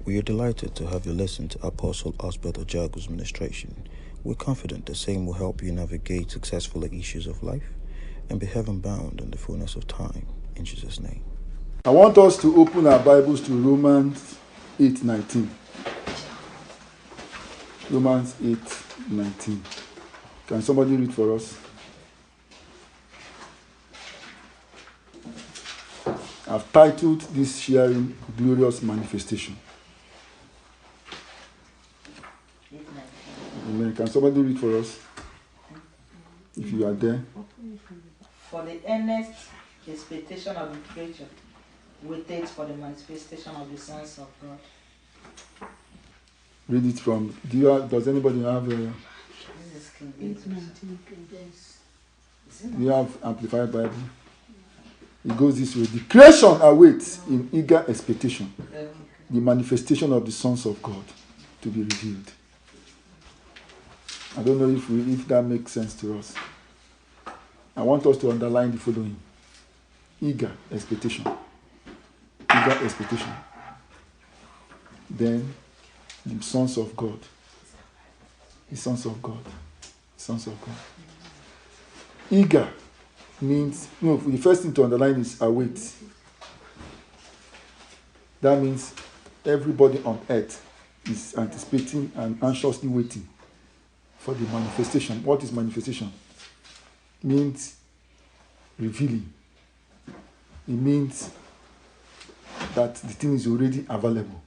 We are delighted to have you listen to Apostle Osbert Ojago's ministration. We're confident the same will help you navigate successfully issues of life and be heaven-bound in the fullness of time. In Jesus' name. I want us to open our Bibles to Romans 8:19. Romans 8:19. Can somebody read for us? I've titled this sharing Glorious Manifestation. Amen. Can somebody read for us? If you are there. For the earnest expectation of the creature waited for the manifestation of the sons of God. Read it from. Does anybody have a? This is King James. Do you have Amplified Bible? It goes this way: the creation awaits in eager expectation the manifestation of the sons of God to be revealed. I don't know if that makes sense to us. I want us to underline the following: eager expectation. Eager expectation. Then the sons of God. The sons of God. Sons of God. Eager means, the first thing to underline is await. That means everybody on earth is anticipating and anxiously waiting for the manifestation. What is manifestation? It means revealing. It means that the thing is already available,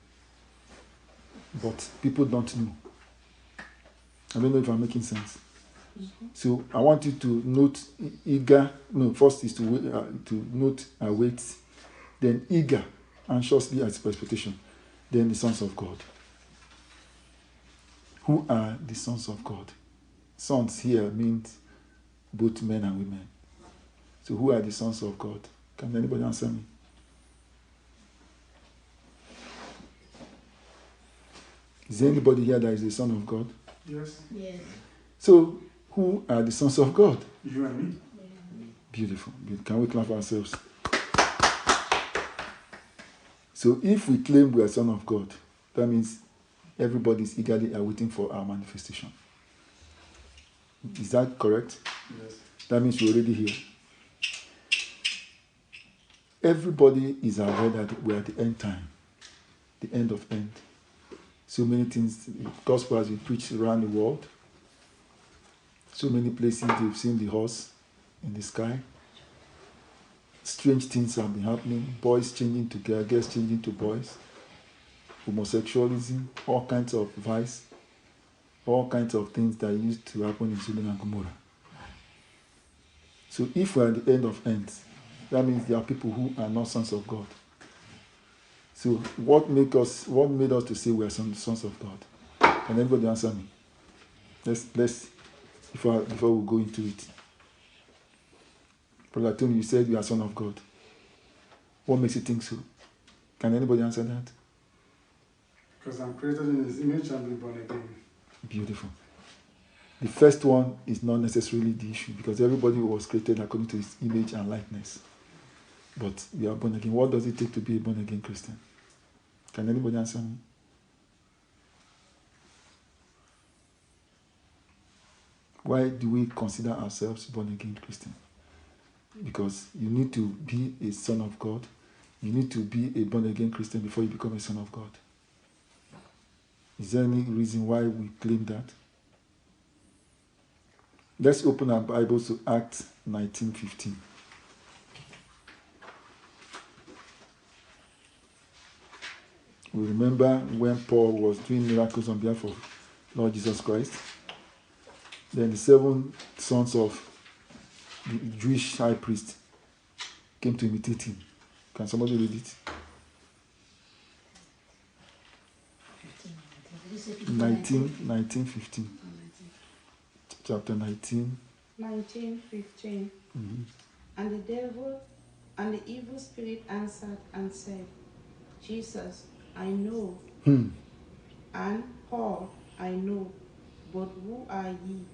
but people don't know. I don't know if I'm making sense. Mm-hmm. So I want you to note eager. No, first is to note await, then eager, anxiously as expectation, then the sons of God. Who are the sons of God? Sons here means both men and women. So who are the sons of God? Can anybody answer me? Is there anybody here that is the son of God? Yes. Yes. So who are the sons of God? You and me. Yeah. Beautiful. Can we clap ourselves? So if we claim we are son of God, that means everybody is eagerly awaiting for our manifestation. Is that correct? Yes. That means you're already here. Everybody is aware that we are at the end time, the end of end. So many things, the gospel has been preached around the world. So many places they've seen the horse in the sky. Strange things have been happening. Boys changing to girls, changing to boys. Homosexualism, all kinds of vice, all kinds of things that used to happen in Sodom and Gomorrah. So if we're at the end of ends, that means there are people who are not sons of God. So what made us to say we are sons of God? Can anybody answer me? Let's before we go into it. Brother Tony, you said you are son of God. What makes you think so? Can anybody answer that? Because I'm created in His image and be born again. Beautiful. The first one is not necessarily the issue because everybody was created according to His image and likeness. But we are born again. What does it take to be a born again Christian? Can anybody answer me? Why do we consider ourselves born again Christian? Because you need to be a son of God. You need to be a born again Christian before you become a son of God. Is there any reason why we claim that? Let's open our Bibles to Acts 19:15. We remember when Paul was doing miracles on behalf of Lord Jesus Christ. Then the 7 sons of the Jewish high priest came to imitate him. Can somebody read it? 19:15. Chapter 19. 19:15. Mm-hmm. And the evil spirit answered and said, Jesus, I know, and Paul, I know, but who are ye?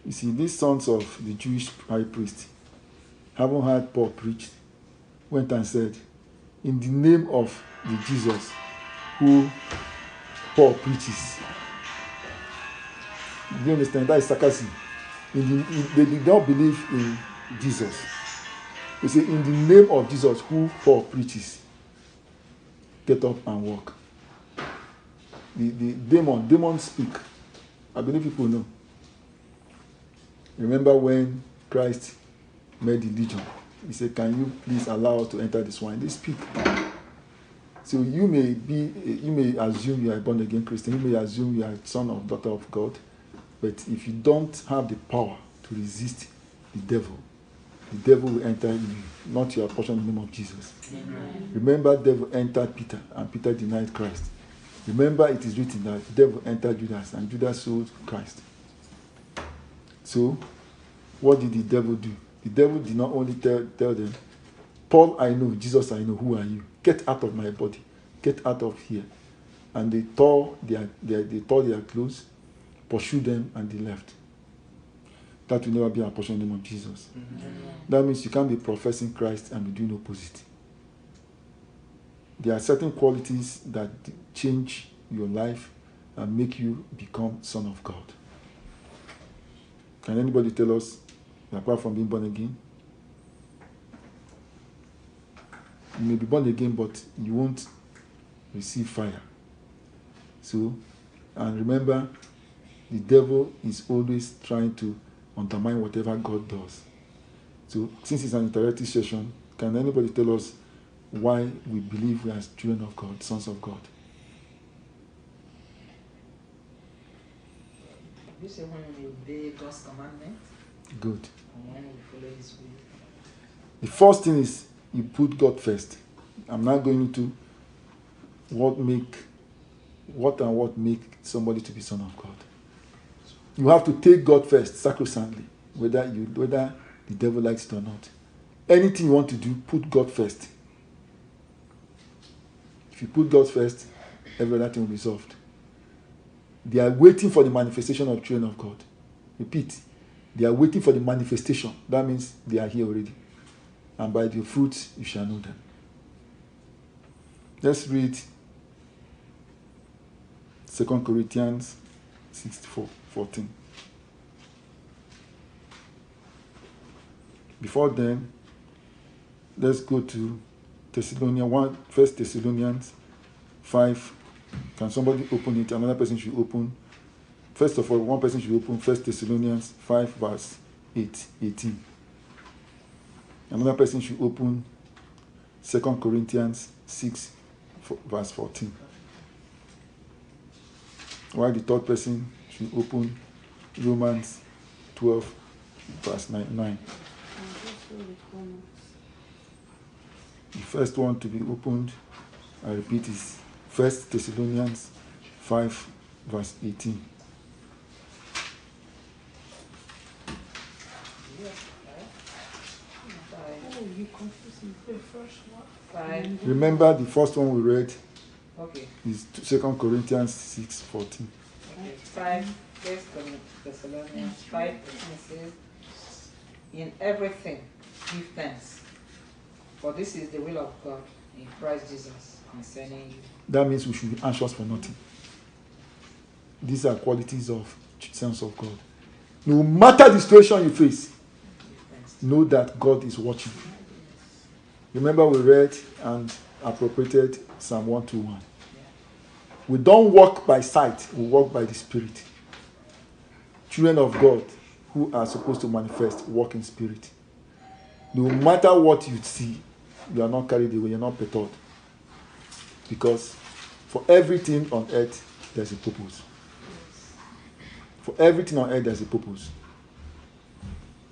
You see, these sons of the Jewish high priest, having heard Paul preach, went and said, in the name of the Jesus who Paul preaches. Do you understand? That is sarcasm. They did not believe in Jesus. They say, in the name of Jesus who Paul preaches, get up and walk. The demons speak. I believe people know. Remember when Christ made the legion? He said, can you please allow us to enter the swine? They speak. So you may assume you are a born again Christian, you may assume you are a son or daughter of God, but if you don't have the power to resist the devil will enter in you, not your portion in the name of Jesus. Amen. Remember, the devil entered Peter, and Peter denied Christ. Remember, it is written that the devil entered Judas, and Judas sold Christ. So, what did the devil do? The devil did not only tell them, Paul I know, Jesus I know, who are you? Get out of my body. Get out of here. And they tore their clothes, pursued them, and they left. That will never be our portion in the name of Jesus. Mm-hmm. That means you can't be professing Christ and be doing opposite. There are certain qualities that change your life and make you become son of God. Can anybody tell us, apart from being born again? You may be born again, but you won't receive fire. So, and remember, the devil is always trying to undermine whatever God does. So, since it's an interactive session, can anybody tell us why we believe we are children of God, sons of God? You say when we obey God's commandment. Good. And when we follow His will. The first thing is you put God first. I'm not going into what make somebody to be son of God. You have to take God first, sacrosanctly, whether the devil likes it or not. Anything you want to do, put God first. If you put God first, every other thing will be solved. They are waiting for the manifestation of children of God. Repeat. They are waiting for the manifestation. That means they are here already. And by their fruits you shall know them. Let's read 2 Corinthians 6:14. Before then, let's go to First Thessalonians 5. Can somebody open it? Another person should open. First of all, one person should open 1 Thessalonians 5 verse 18. Another person should open 2 Corinthians 6 verse 14. While the third person should open Romans 12 verse 9. The first one to be opened, I repeat, is 1 Thessalonians 5 verse 18. You confused me. The first one. Remember the first one we read. Okay. Is 2 Corinthians 6:14. Okay. 5 Thessalonians 5 says, in everything give thanks, for this is the will of God in Christ Jesus concerning you. That means we should be anxious for nothing. These are qualities of sons of God. No matter the situation you face, know that God is watching. Remember we read and appropriated Psalm 121. We don't walk by sight, we walk by the Spirit. Children of God who are supposed to manifest walk in spirit. No matter what you see, you are not carried away, you are not perturbed. Because for everything on earth, there's a purpose. For everything on earth, there's a purpose.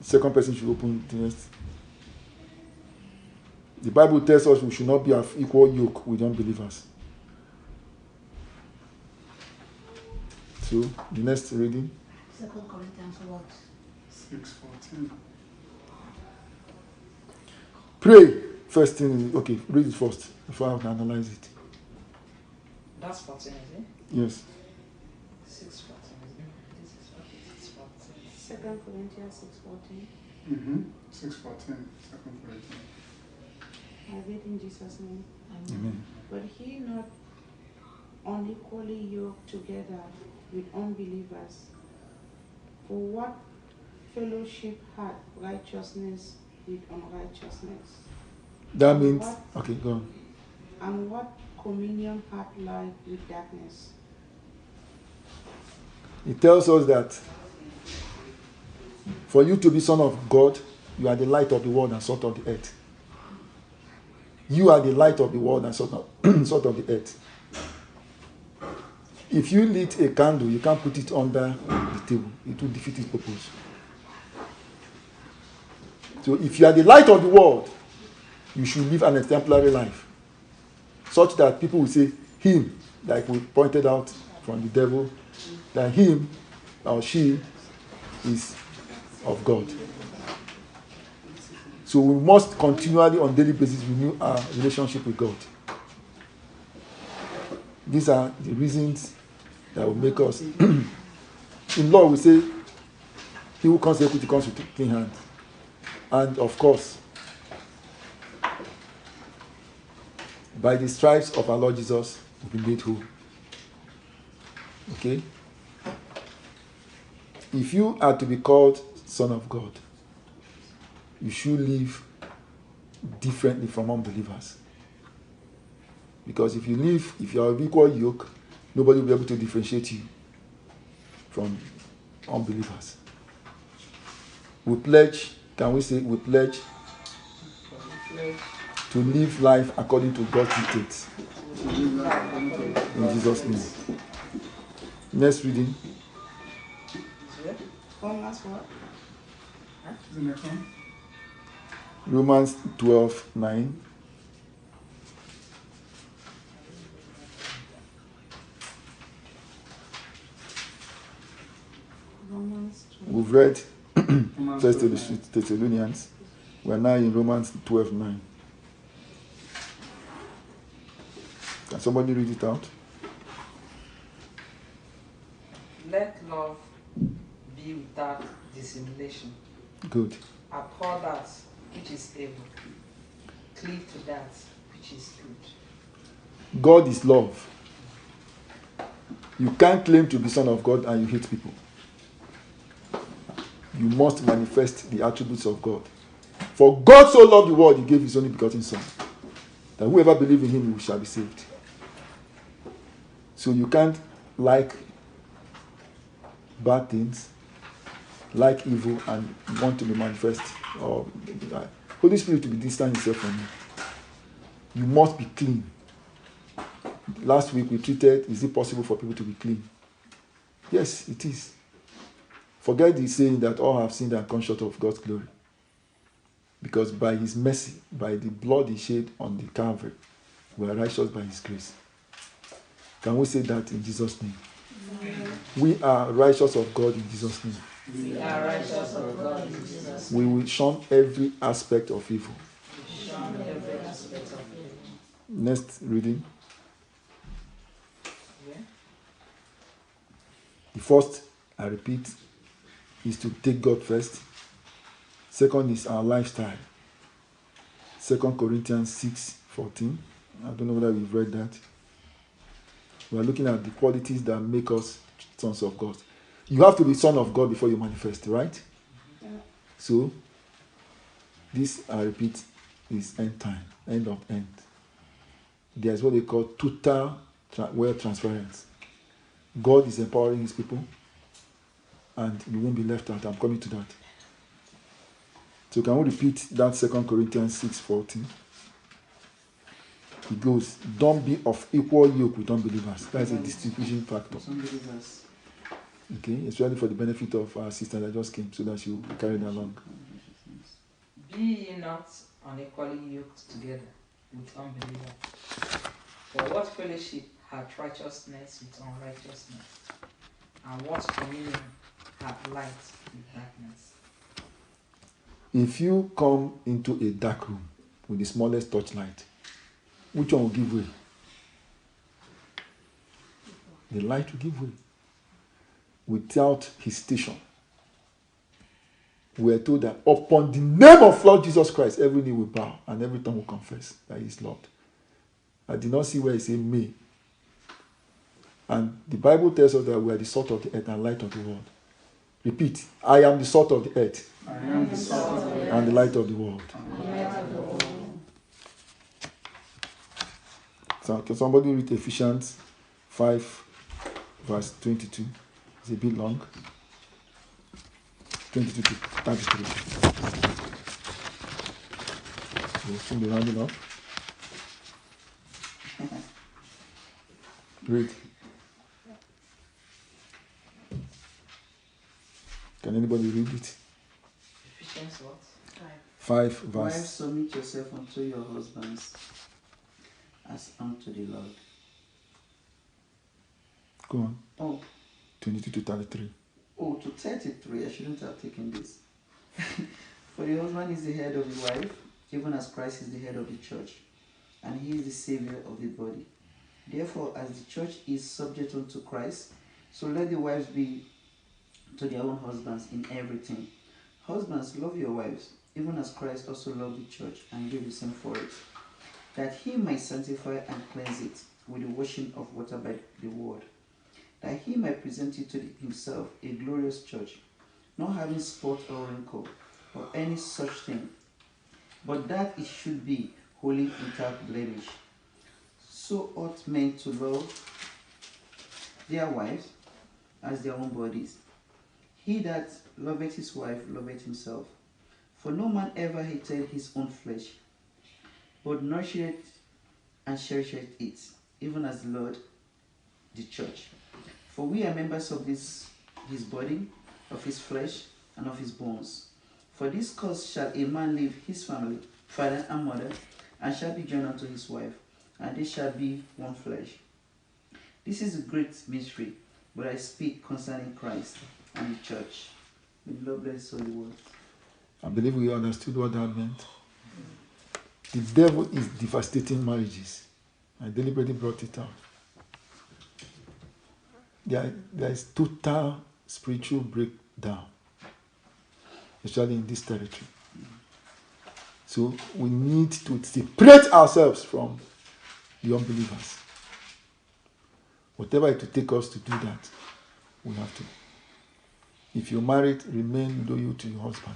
The second person should open the next. The Bible tells us we should not be of equal yoke with unbelievers. So, the next reading. 2 Corinthians what? 6:14. Pray. First thing, okay, read it first before I can analyze it. That's 14, is it? Yes. 6:14, isn't it? This is 6:14. 2 Corinthians 6:14. 6:14. 2 Corinthians. I read in Jesus' name. Amen. But he not unequally yoked together with unbelievers. For what fellowship had righteousness with unrighteousness? That And means, what, okay, go on. and what communion had light with darkness? It tells us that for you to be son of God, you are the light of the world and salt of the earth. You are the light of the world and salt salt of the earth. If you lit a candle, you can't put it under the table. It will defeat its purpose. So if you are the light of the world, you should live an exemplary life, such that people will say, him, like we pointed out from the devil, that him or she is of God. So we must continually on daily basis renew our relationship with God. These are the reasons that will make us. In law, we say, he who comes to equity comes with clean hands. And of course, by the stripes of our Lord Jesus, we've been made whole. Okay? If you are to be called son of God, you should live differently from unbelievers. Because if you are of equal yoke, nobody will be able to differentiate you from unbelievers. We pledge, can we say, we pledge to live life according to God's dictates. In Jesus' name. Next reading. Romans what? Romans 12:9. Romans 12. We've read First Thessalonians. We are now in Romans 12:9. Can somebody read it out? Let love be without dissimulation. Good. Abhor that which is evil. Cleave to that which is good. God is love. You can't claim to be son of God and you hate people. You must manifest the attributes of God. For God so loved the world, he gave his only begotten son, that whoever believes in him shall be saved. So you can't like bad things, like evil, and want to be manifest, or Holy Spirit to be distant himself from you. You must be clean. Last week we treated, is it possible for people to be clean? Yes, it is. Forget the saying that all have sinned and come short of God's glory. Because by his mercy, by the blood he shed on the Calvary, we are righteous by his grace. Can we say that in Jesus' name? We are righteous of God in Jesus' name. We are righteous of God in Jesus' We will shun every aspect of evil. name. Every aspect of it. Next reading. Yeah. The first, I repeat, is to take God first. Second is our lifestyle. 2 Corinthians 6:14. I don't know whether we've read that. We are looking at the qualities that make us sons of God. You have to be son of God before you manifest, right? Yeah. So, this, I repeat, is end time, end of end. There's what they call total wealth transference. God is empowering his people, and you won't be left out. I'm coming to that. So can we repeat that 2 Corinthians 6:14? It goes, don't be of equal yoke with unbelievers. That's a distinguishing factor. Okay, especially for the benefit of our sister that just came, so that she will be carried along. Be ye not unequally yoked together with unbelievers. For what fellowship hath righteousness with unrighteousness? And what communion hath light with darkness? If you come into a dark room with the smallest torchlight, which one will give way? The light will give way without hesitation. we are told that upon the name of Lord Jesus Christ, every knee will bow and every tongue will confess that he is Lord. I did not see where he said may. And the Bible tells us that we are the salt of the earth and light of the world. Repeat, I am the salt of the earth I am the salt of the earth and the light of the world. and the light of the world. So can somebody read Ephesians 5 verse 22? It's a bit long. 22 to 33. We'll soon be rounding up. Read. Can anybody read it? Ephesians what? 5 verse. Wives, submit yourself unto your husbands as unto the Lord. Go on. Oh, 22 to 33. to 33, I shouldn't have taken this. For the husband is the head of the wife, even as Christ is the head of the church, and he is the Savior of the body. Therefore, as the church is subject unto Christ, so let the wives be to their own husbands in everything. Husbands, love your wives, even as Christ also loved the church and gave himself for it, that he might sanctify and cleanse it with the washing of water by the word, that he might present it to himself a glorious church, not having spot or wrinkle or any such thing, but that it should be holy without blemish. So ought men to love their wives as their own bodies. He that loveth his wife loveth himself. For no man ever hated his own flesh, but nourisheth and cherisheth it, even as the Lord the church. For we are members of his body, of his flesh, and of his bones. For this cause shall a man leave his family, father and mother, and shall be joined unto his wife, and they shall be one flesh. This is a great mystery, but I speak concerning Christ and the church. May the Lord bless all the word. I believe we understood what that meant. The devil is devastating marriages. I deliberately brought it out. There is total spiritual breakdown, especially in this territory. So we need to separate ourselves from the unbelievers. Whatever it will take us to do that, we have to. If you're married, remain loyal to your husband.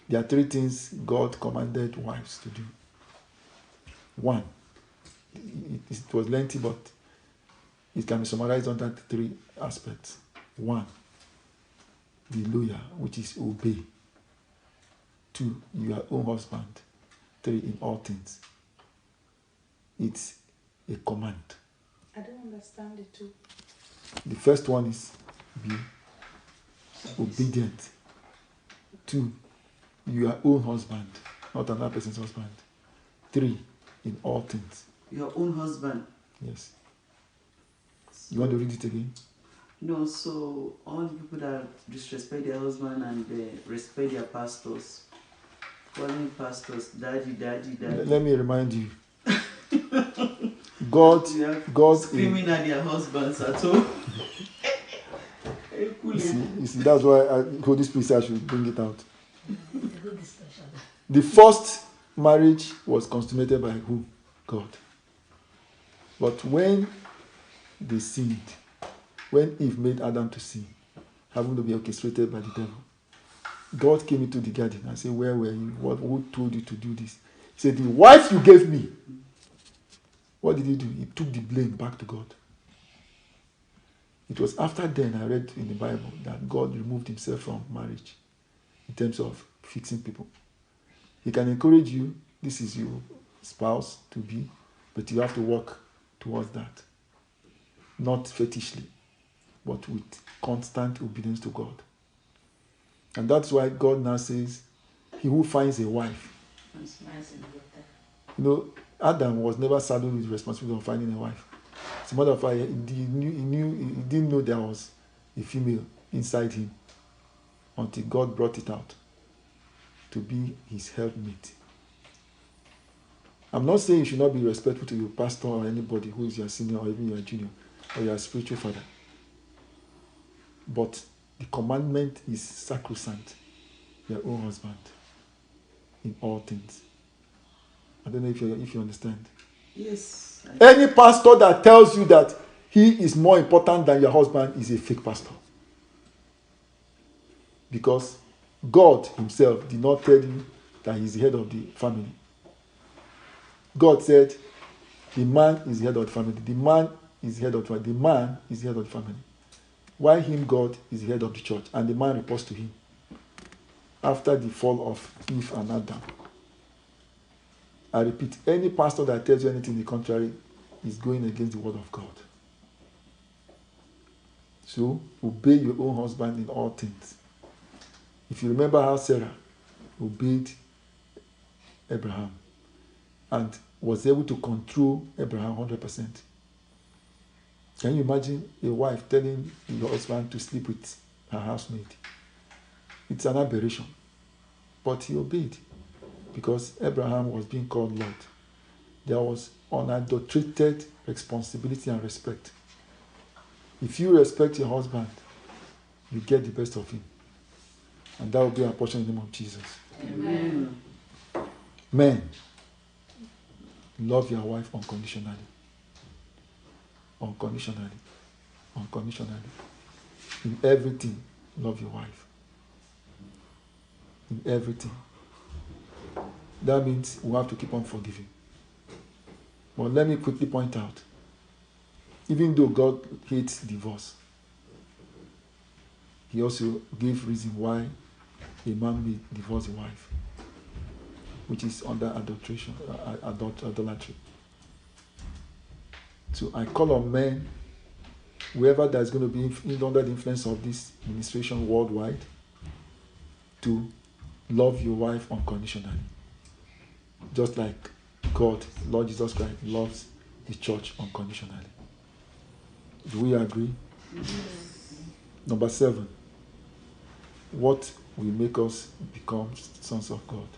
There are 3 things God commanded wives to do. 1, it was lengthy, but it can be summarized under 3 aspects. 1, be loyal, which is obey. 2, your own husband. 3, in all things. It's a command. I don't understand the 2. The first one is be obedient. 2, your own husband, not another person's husband. 3, in all things. Your own husband. Yes. You want to read it again? No, so all the people that disrespect their husband and they respect their pastors, calling pastors daddy. Let me remind you. God screaming at their husbands at all. you see, that's why Holy Spirit said I should bring it out. The first marriage was consummated by who? God. But when they sinned, when Eve made Adam to sin, having to be orchestrated by the devil, God came into the garden and said, where were you? Who told you to do this? He said, the wife you gave me. What did he do? He took the blame back to God. It was after then I read in the Bible that God removed himself from marriage in terms of fixing people. He can encourage you, this is your spouse to be, but you have to work towards that. Not fetishly, but with constant obedience to God. And that's why God now says, he who finds a wife. You know, Adam was never saddled with the responsibility of finding a wife. As a matter of fact, he didn't know there was a female inside him until God brought it out to be his helpmate. I'm not saying you should not be respectful to your pastor or anybody who is your senior or even your junior or your spiritual father. But the commandment is sacrosanct. your own husband in all things. I don't know if you understand. Yes. Any pastor that tells you that he is more important than your husband is a fake pastor. Because God himself did not tell you that he's the head of the family. God said the man is the head of the family. The man is the head of the family. The man is the head of the family. While him, God, is the head of the church, and the man reports to him. After the fall of Eve and Adam. I repeat, any pastor that tells you anything the contrary is going against the word of God. So, obey your own husband in all things. If you remember how Sarah obeyed Abraham and was able to control Abraham 100%. Can you imagine a wife telling your husband to sleep with her housemaid? It's an aberration. But he obeyed because Abraham was being called Lord. There was unadulterated responsibility and respect. If you respect your husband, you get the best of him. And that will be our portion in the name of Jesus. Amen. Men, love your wife unconditionally. Unconditionally. Unconditionally. In everything, love your wife. In everything. That means we have to keep on forgiving. But let me quickly point out, even though God hates divorce, he also gave reason why a man may divorce a wife, which is under adulteration, idolatry. So I call on men, whoever that's going to be under the influence of this administration worldwide, to love your wife unconditionally. Just like God, Lord Jesus Christ, loves the church unconditionally. Do we agree? Yes. Number 7. What will make us become sons of God?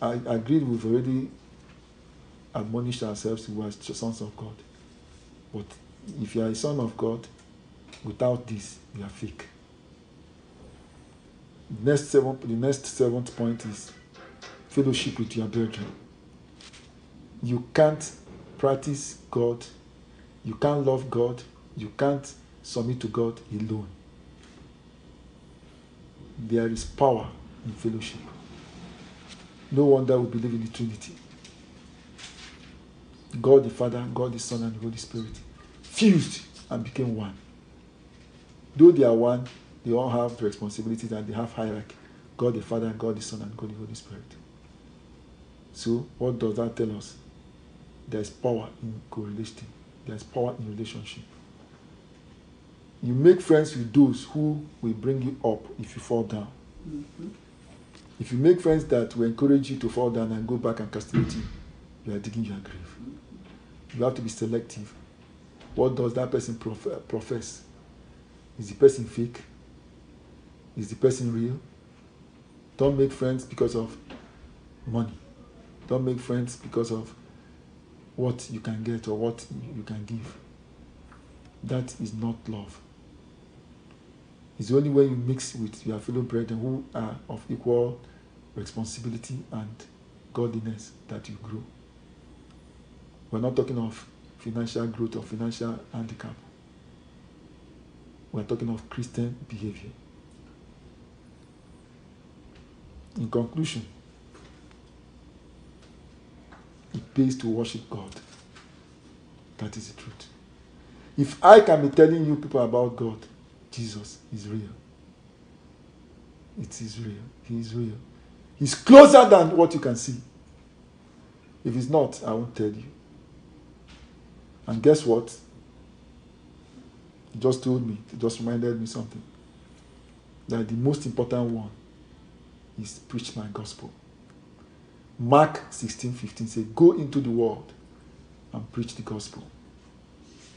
I agree we've already admonished ourselves to be sons of God. But if you are a son of God, without this, you are fake. The next seventh point is fellowship with your brethren. You can't practice God, you can't love God, you can't submit to God alone. There is power in fellowship. No wonder we believe in the Trinity. God the Father, God the Son, and the Holy Spirit fused and became one. Though they are one, they all have the responsibilities and they have hierarchy. God the Father, God the Son, and God the Holy Spirit. So, what does that tell us? There is power in correlation. There is power in relationship. You make friends with those who will bring you up if you fall down. Mm-hmm. If you make friends that will encourage you to fall down and go back and castrate you, you are digging your grave. You have to be selective. What does that person profess? Is the person fake? Is the person real? Don't make friends because of money. Don't make friends because of what you can get or what you can give. That is not love. It's only when you mix with your fellow brethren who are of equal responsibility and godliness that you grow. We're not talking of financial growth or financial handicap. We're talking of Christian behavior. In conclusion, it pays to worship God. That is the truth. If I can be telling you people about God, Jesus is real. It is real. He is real. He's closer than what you can see. If it's not, I won't tell you. And guess what? He just told me, he just reminded me something. That the most important one is preach my gospel. Mark 16:15 says, go into the world and preach the gospel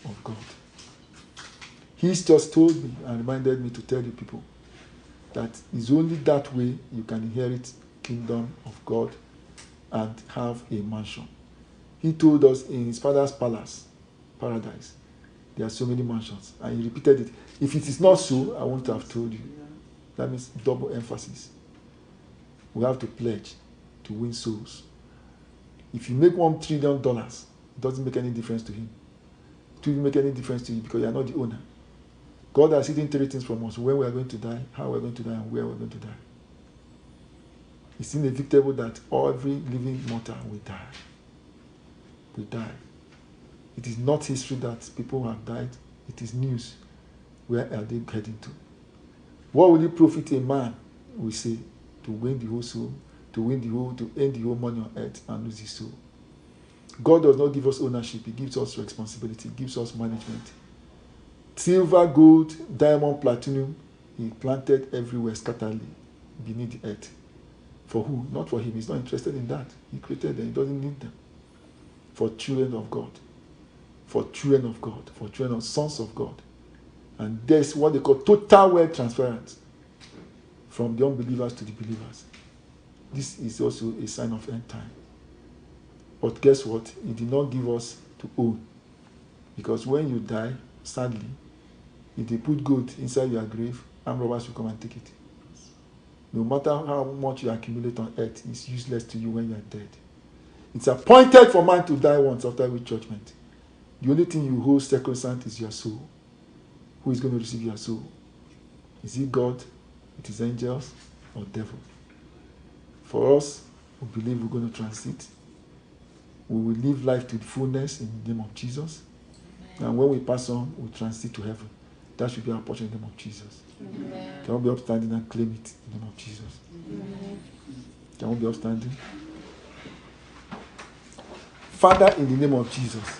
of God. He's just told me and reminded me to tell you people that it's only that way you can inherit kingdom of God and have a mansion. He told us in his father's palace, paradise, there are so many mansions. And he repeated it. If it is not so, I won't have told you. That means double emphasis. We have to pledge to win souls. If you make $1 trillion, it doesn't make any difference to him. It will make any difference to you because you are not the owner. God has hidden 3 things from us: when we are going to die, how we are going to die, and where we are going to die. It's inevitable that every living mortal will die. Will die. It is not history that people have died. It is news. Where are they heading to? What will it profit a man, we say, to win the whole soul, to earn the whole money on earth and lose his soul? God does not give us ownership. He gives us responsibility. He gives us management. Silver, gold, diamond, platinum, he planted everywhere scatteredly beneath the earth. For who? Not for him. He's not interested in that. He created them. He doesn't need them. For children of God. For children of God. For children of sons of God. And there's what they call total wealth transference from the unbelievers to the believers. This is also a sign of end time. But guess what? He did not give us to own. Because when you die, sadly, if they put gold inside your grave, armed robbers will come and take it. No matter how much you accumulate on earth, it's useless to you when you are dead. It's appointed for man to die once, after which judgment. The only thing you hold sacrosanct is your soul. Who is going to receive your soul? Is it God, it is angels, or devil? For us, we believe we're going to transit. We will live life to the fullness in the name of Jesus. Amen. And when we pass on, we transit to heaven. That should be our portion in the name of Jesus. Amen. Can we be upstanding and claim it in the name of Jesus? Amen. Can we be upstanding? Father, in the name of Jesus,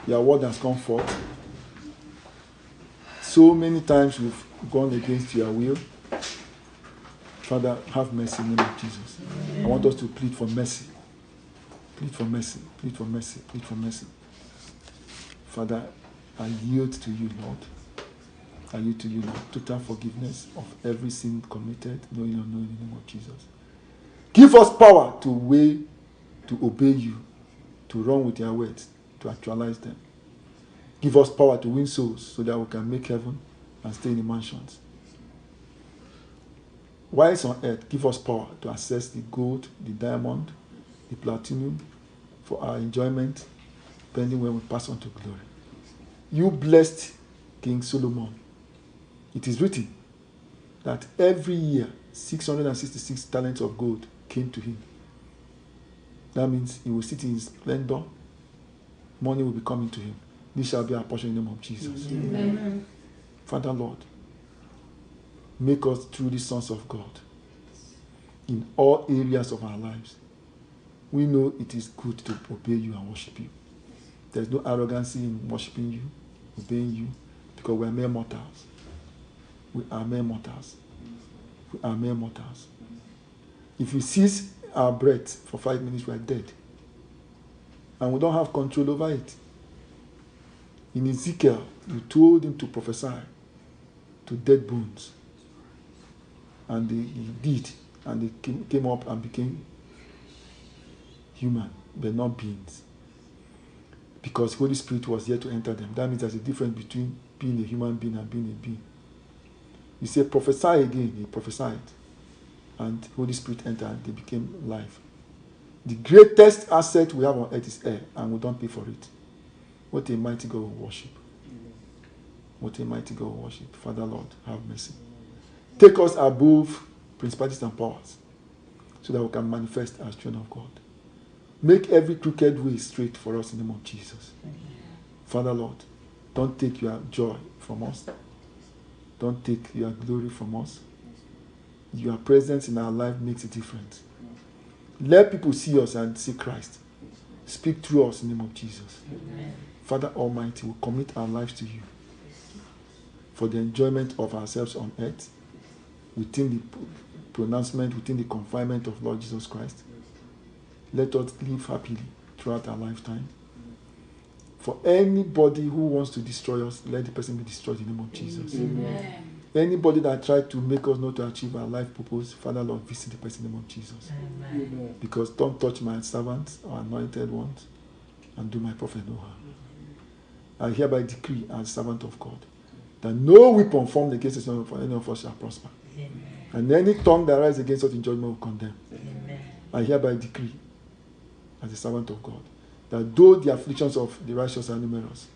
your word has come forth. So many times we've gone against your will. Father, have mercy in the name of Jesus. Amen. I want us to plead for mercy. Plead for mercy, plead for mercy, plead for mercy. Father, I yield to you, Lord. I yield to you, Lord. Total forgiveness of every sin committed, knowing or unknowing, in the name of Jesus. Give us power to obey you, to run with your words, to actualize them. Give us power to win souls so that we can make heaven and stay in the mansions. While it's on earth, give us power to access the gold, the diamond, the platinum for our enjoyment, pending when we pass on to glory. You blessed King Solomon. It is written that every year 666 talents of gold came to him. That means he will sit in his splendor, money will be coming to him. This shall be our portion in the name of Jesus. Amen. Father Lord, make us truly sons of God in all areas of our lives. We know it is good to obey you and worship you. There's no arrogancy in worshiping you, obeying you, because we are mere mortals. We are mere mortals. We are mere mortals. If we seize our breath for 5 minutes, we are dead. And we don't have control over it. In Ezekiel, you told him to prophesy to dead bones. And he did. And they came up and became human, but not beings. Because Holy Spirit was here to enter them. That means there's a difference between being a human being and being a being. You say prophesy again, he prophesied. And Holy Spirit entered, they became life. The greatest asset we have on earth is air, and we don't pay for it. What a mighty God we worship. What a mighty God we worship. Father Lord, have mercy. Take us above principalities and powers, so that we can manifest as children of God. Make every crooked way straight for us in the name of Jesus. Father Lord, don't take your joy from us. Don't take your glory from us. Your presence in our life makes a difference. Let people see us and see Christ. Speak through us in the name of Jesus. Amen. Father Almighty, we commit our lives to you for the enjoyment of ourselves on earth, within the pronouncement, within the confinement of Lord Jesus Christ. Let us live happily throughout our lifetime. For anybody who wants to destroy us, let the person be destroyed in the name of Jesus. Amen. Anybody that tried to make us not to achieve our life purpose, Father Lord, visit the person in the name of Jesus. Amen. Because don't touch my servants or anointed ones and do my prophet no harm. I hereby decree as servant of God that no weapon formed against any of us shall prosper. Amen. And any tongue that rises against us in judgment will condemn. Amen. I hereby decree, as a servant of God, that though the afflictions of the righteous are numerous,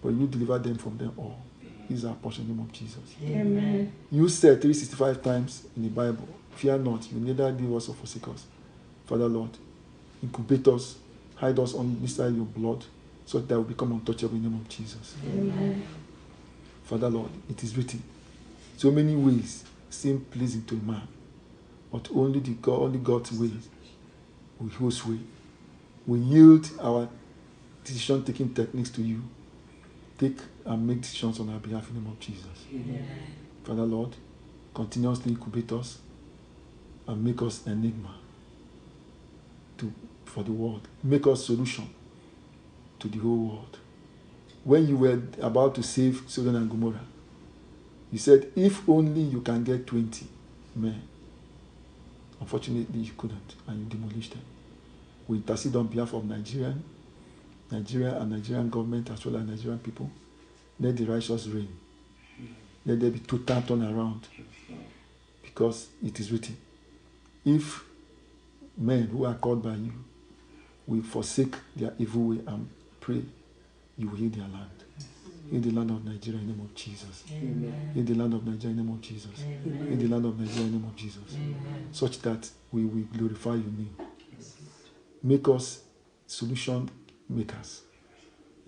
but you deliver them from them all. This is our portion in the name of Jesus. Amen. You said 365 times in the Bible, fear not, you neither leave us or forsake us. Father Lord, incubate us, hide us on this side of your blood, so that we become untouchable in the name of Jesus. Amen. Father Lord, it is written, so many ways seem pleasing to a man, but only God's ways will hold sway. We yield our decision-taking techniques to you. Take and make decisions on our behalf in the name of Jesus. Amen. Father Lord, continuously incubate us and make us enigma for the world. Make us solution to the whole world. When you were about to save Sodom and Gomorrah, you said, if only you can get 20 men. Unfortunately, you couldn't, and you demolished them. We intercede on behalf of Nigeria and Nigerian government, as well as Nigerian people. Let the righteous reign. Let there be total turnaround. Because it is written, if men who are called by you will forsake their evil way and pray, you will heal their land. In the land of Nigeria, in the name of Jesus. Amen. In the land of Nigeria, in the name of Jesus. Amen. In the land of Nigeria, in the name of Jesus. Amen. Such that we will glorify your name. Make us solution makers.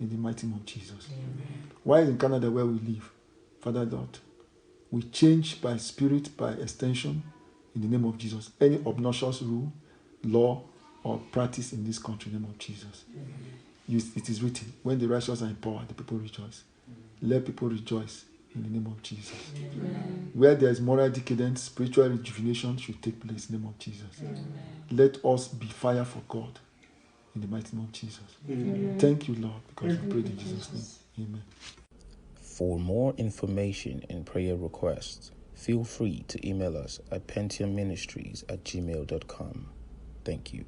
In the mighty name of Jesus. Amen. While in Canada where we live, Father Lord, we change by spirit, by extension, in the name of Jesus, any obnoxious rule, law, or practice in this country, in the name of Jesus. It is written, when the righteous are in power, the people rejoice. Let people rejoice in the name of Jesus. Amen. Where there is moral decadence, spiritual rejuvenation should take place in the name of Jesus. Amen. Let us be fire for God in the mighty name of Jesus. Amen. Thank you, Lord, because we prayed in Jesus' name. Amen. For more information and prayer requests, feel free to email us at pentiumministries@gmail.com. Thank you.